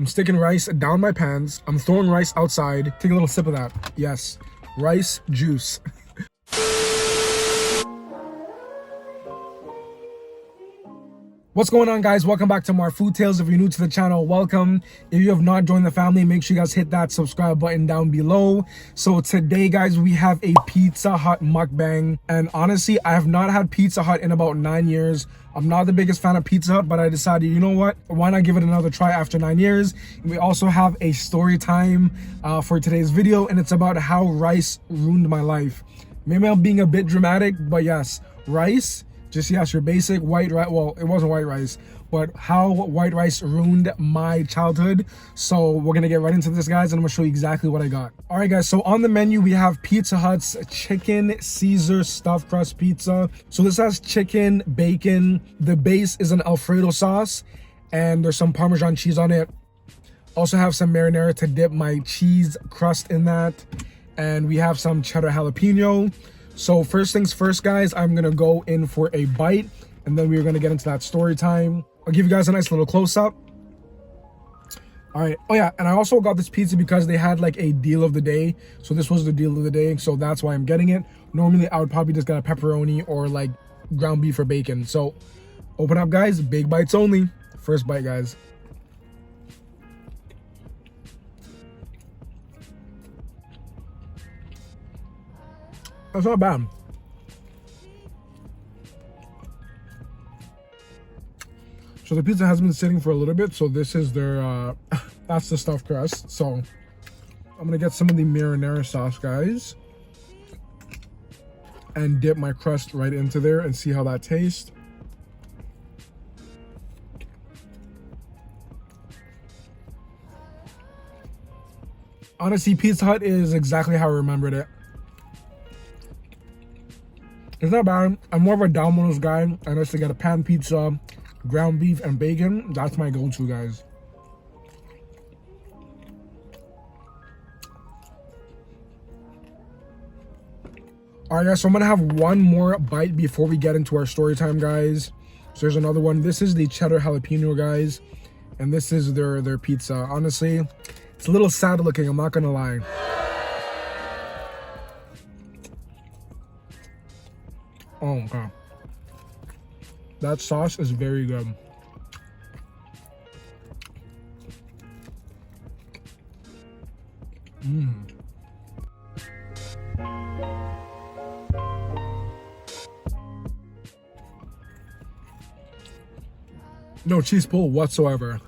I'm sticking rice down my pants. I'm throwing rice outside. Take a little sip of that. Yes, rice juice. What's going on, guys? Welcome back to more food tales. If you're new to the channel, welcome. If you have not joined the family, make sure you guys hit that subscribe button down below. So today, guys, we have a Pizza Hut mukbang, and honestly, I have not had Pizza Hut in about 9 years. I'm not the biggest fan of Pizza Hut, but I decided, you know what, why not give it another try after 9 years. We also have a story time for today's video, and it's about how rice ruined my life. Maybe I'm being a bit dramatic, but yes, rice, just yes, your basic white rice. Well, it wasn't white rice, but how white rice ruined my childhood. So we're gonna get right into this, guys, and I'm gonna show you exactly what I got. All right, guys, so on the menu we have Pizza Hut's chicken Caesar stuffed crust pizza. So this has chicken, bacon, the base is an alfredo sauce, and there's some parmesan cheese on it. Also have some marinara to dip my cheese crust in that, and we have some cheddar jalapeno. So first things first, guys, I'm gonna go in for a bite, and then we're gonna get into that story time. I'll give you guys a nice little close-up. All right. Oh yeah, and I also got this pizza because they had like a deal of the day. So this was the deal of the day, so that's why I'm getting it. Normally I would probably just get a pepperoni or like ground beef or bacon. So open up, guys, big bites only. First bite, guys. That's not bad. So the pizza has been sitting for a little bit. So this is their, that's the stuffed crust. So I'm gonna get some of the marinara sauce, guys, and dip my crust right into there and see how that tastes. Honestly, Pizza Hut is exactly how I remembered it. It's not bad. I'm more of a Domino's guy. I used to get a pan pizza, ground beef, and bacon. That's my go-to, guys. All right, guys, so I'm gonna have one more bite before we get into our story time, guys. So there's another one. This is the cheddar jalapeno, guys, and this is their pizza. Honestly, it's a little sad looking, I'm not gonna lie. Oh, okay. That sauce is very good. No cheese pull whatsoever.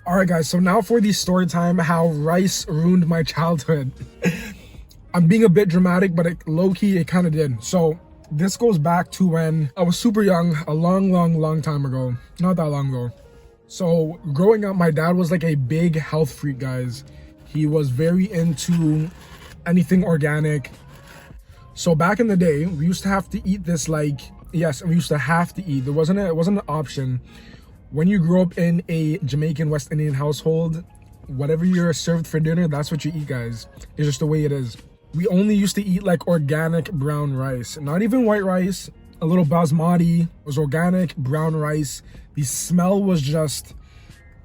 All right, guys, so now for the story time, how rice ruined my childhood. I'm being a bit dramatic, but low-key, it kind of did. So this goes back to when I was super young, a long time ago. Not that long ago. So growing up, my dad was like a big health freak, guys. He was very into anything organic. So back in the day, we used to have to eat this, like, yes, we used to have to eat. It wasn't an option. When you grow up in a Jamaican West Indian household, whatever you're served for dinner, that's what you eat, guys. It's just the way it is. We only used to eat like organic brown rice, not even white rice. A little basmati was organic brown rice. The smell was just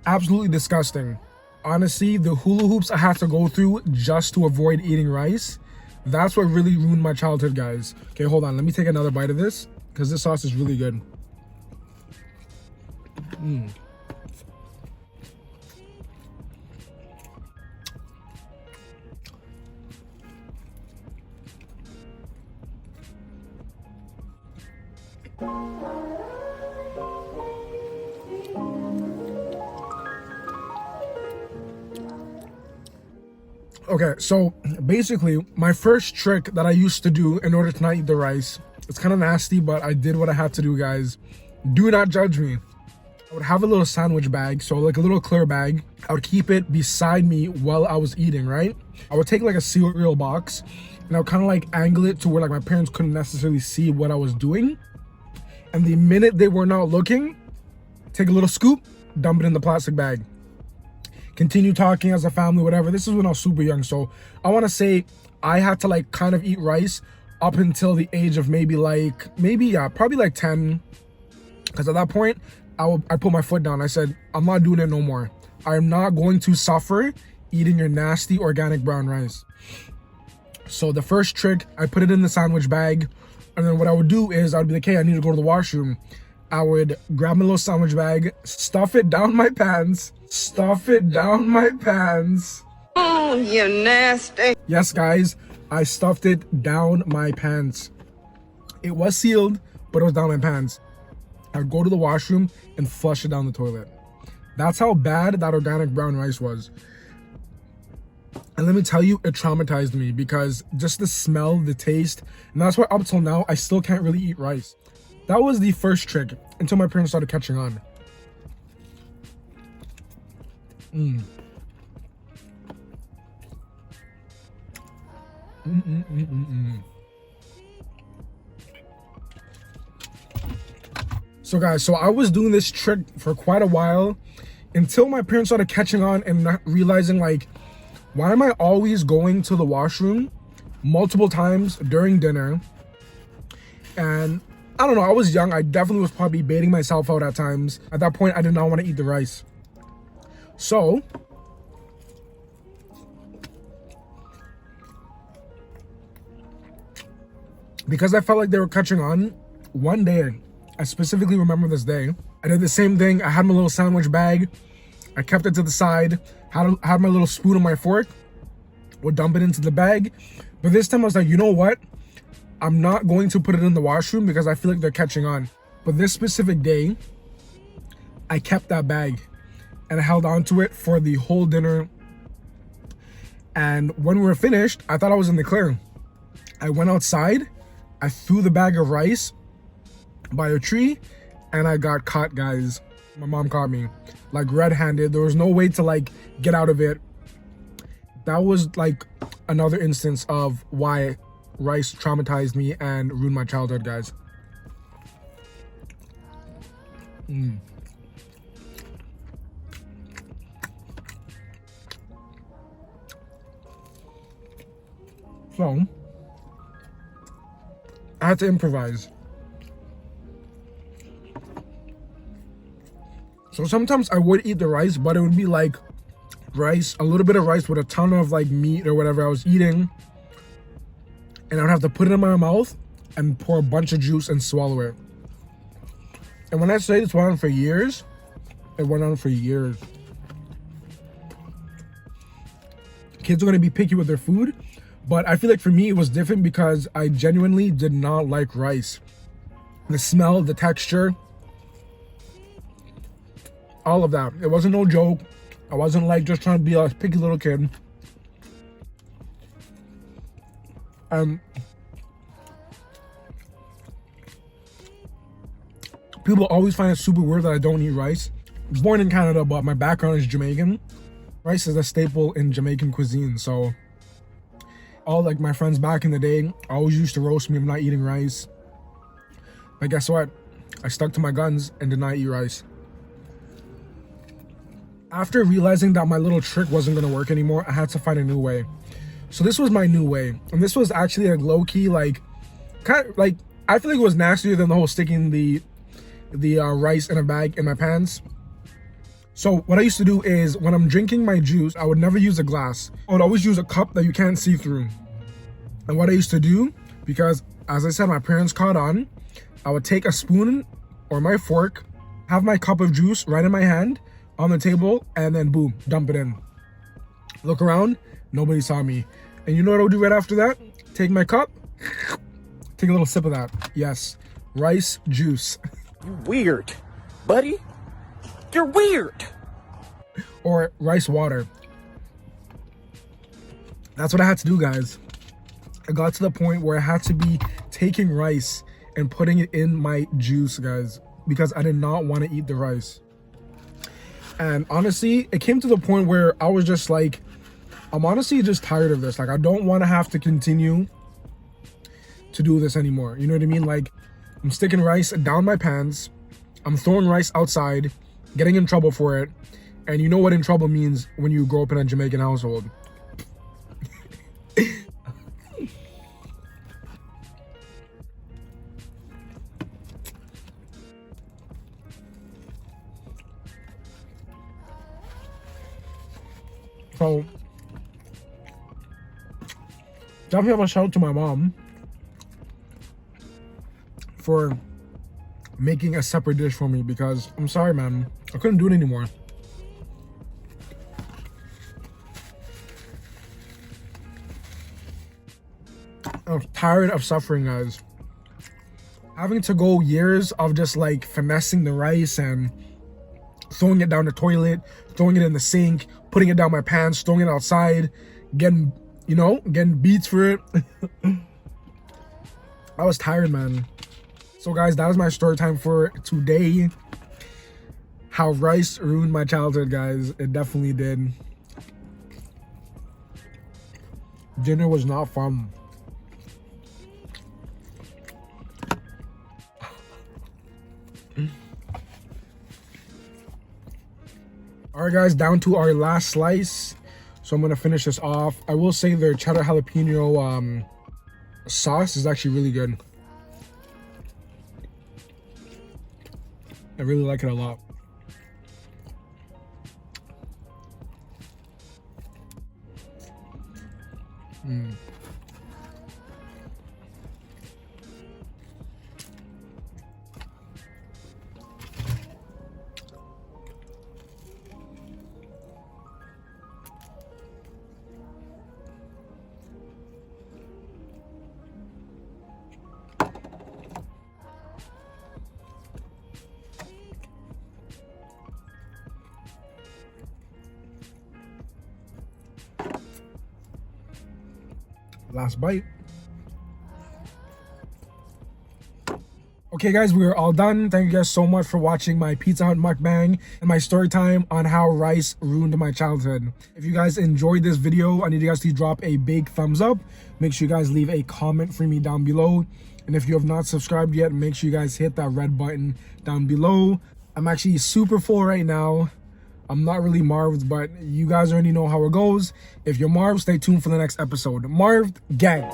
absolutely disgusting. Honestly, the hula hoops I had to go through just to avoid eating rice, that's what really ruined my childhood, guys. Okay, hold on. Let me take another bite of this because this sauce is really good. Okay, so basically my first trick that I used to do in order to not eat the rice, it's kind of nasty, but I did what I had to do, guys. Do not judge me. I would have a little sandwich bag, so like a little clear bag. I would keep it beside me while I was eating, right? I would take like a cereal box and I would kind of like angle it to where like my parents couldn't necessarily see what I was doing. And the minute they were not looking, take a little scoop, dump it in the plastic bag. Continue talking as a family, whatever. This is when I was super young, so I want to say I had to like kind of eat rice up until the age of maybe probably like 10. Because at that point, I put my foot down. I said, I'm not doing it no more. I'm not going to suffer eating your nasty organic brown rice. So the first trick, I put it in the sandwich bag. And then what I would do is I'd be like, hey, I need to go to the washroom. I would grab my little sandwich bag, stuff it down my pants. Oh, you nasty. Yes, guys, I stuffed it down my pants. It was sealed, but it was down my pants. I'd go to the washroom and flush it down the toilet. That's how bad that organic brown rice was. And let me tell you, it traumatized me because just the smell, the taste, and that's why up till now, I still can't really eat rice. That was the first trick until my parents started catching on. So guys, so I was doing this trick for quite a while until my parents started catching on and not realizing, like, why am I always going to the washroom multiple times during dinner? And I don't know, I was young. I definitely was probably baiting myself out at times. At that point, I did not want to eat the rice. So because I felt like they were catching on, one day, I specifically remember this day, I did the same thing. I had my little sandwich bag. I kept it to the side, had my little spoon and my fork, would dump it into the bag. But this time I was like, you know what? I'm not going to put it in the washroom because I feel like they're catching on. But this specific day, I kept that bag and I held on to it for the whole dinner. And when we were finished, I thought I was in the clear. I went outside, I threw the bag of rice by a tree, and I got caught, guys. My mom caught me, like, red-handed. There was no way to, like, get out of it. That was, like, another instance of why rice traumatized me and ruined my childhood, guys. So I had to improvise. So sometimes I would eat the rice, but it would be like rice, a little bit of rice with a ton of like meat or whatever I was eating. And I'd have to put it in my mouth and pour a bunch of juice and swallow it. And when I say this went on for years, it went on for years. Kids are going to be picky with their food, but I feel like for me it was different because I genuinely did not like rice. The smell, the texture, all of that. It wasn't no joke. I wasn't like just trying to be a picky little kid. People always find it super weird that I don't eat rice. I was born in Canada, but my background is Jamaican. Rice is a staple in Jamaican cuisine, so all like my friends back in the day always used to roast me of not eating rice. But guess what? I stuck to my guns and did not eat rice. After realizing that my little trick wasn't gonna work anymore, I had to find a new way. So this was my new way, and this was actually like low-key, like kind of like, I feel like it was nastier than the whole sticking the rice in a bag in my pants. So what I used to do is when I'm drinking my juice, I would never use a glass. I would always use a cup that you can't see through. And what I used to do, because as I said, my parents caught on, I would take a spoon or my fork, have my cup of juice right in my hand on the table, and then boom, dump it in. Look around, nobody saw me. And you know what I would do right after that? Take my cup, take a little sip of that. Yes, rice juice. You weird, buddy. You're weird. Or rice water. That's what I had to do, guys. I got to the point where I had to be taking rice and putting it in my juice, guys, because I did not want to eat the rice. And honestly, it came to the point where I was just like, I'm honestly just tired of this. Like, I don't want to have to continue to do this anymore. You know what I mean? Like, I'm sticking rice down my pants. I'm throwing rice outside, getting in trouble for it. And you know what in trouble means when you grow up in a Jamaican household. So definitely have a shout out to my mom for making a separate dish for me, because I'm sorry, man, I couldn't do it anymore. I'm tired of suffering, guys. Having to go years of just like finessing the rice and throwing it down the toilet, throwing it in the sink, putting it down my pants, throwing it outside, getting, you know, getting beats for it. I was tired, man. So guys, that was my story time for today. How rice ruined my childhood, guys. It definitely did. Dinner was not fun. Alright guys, down to our last slice. So I'm gonna finish this off. I will say their cheddar jalapeno sauce is actually really good. I really like it a lot. Last bite. Okay guys, we are all done. Thank you guys so much for watching my Pizza Hut mukbang and my story time on how rice ruined my childhood. If you guys enjoyed this video, I need you guys to drop a big thumbs up. Make sure you guys leave a comment for me down below. And if you have not subscribed yet, make sure you guys hit that red button down below. I'm actually super full right now. I'm not really Marved, but you guys already know how it goes. If you're Marv, stay tuned for the next episode. Marved gang.